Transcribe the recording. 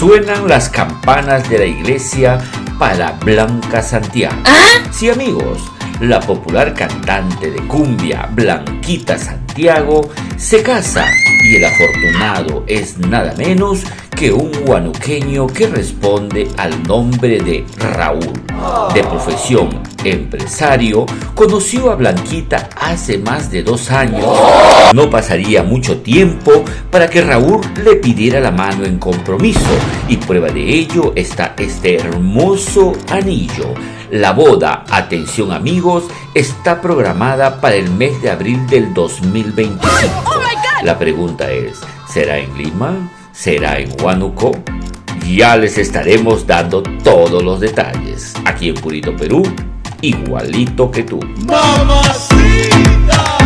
Suenan las campanas de la iglesia para Blanca Santiago. Sí, amigos, la popular cantante de cumbia Blanquita Santiago se casa y el afortunado es nada menos que un huanuqueño que responde al nombre de Raúl. De profesión empresario, conoció a Blanquita hace más de 2 años. No pasaría mucho tiempo para que Raúl le pidiera la mano en compromiso, y prueba de ello está este hermoso anillo. La boda, atención amigos, está programada para el mes de abril del 2025. La pregunta es, ¿será en Lima? ¿Será en Huánuco? Ya les estaremos dando todos los detalles. Aquí en Purito, Perú, igualito que tú. ¡Mamacita!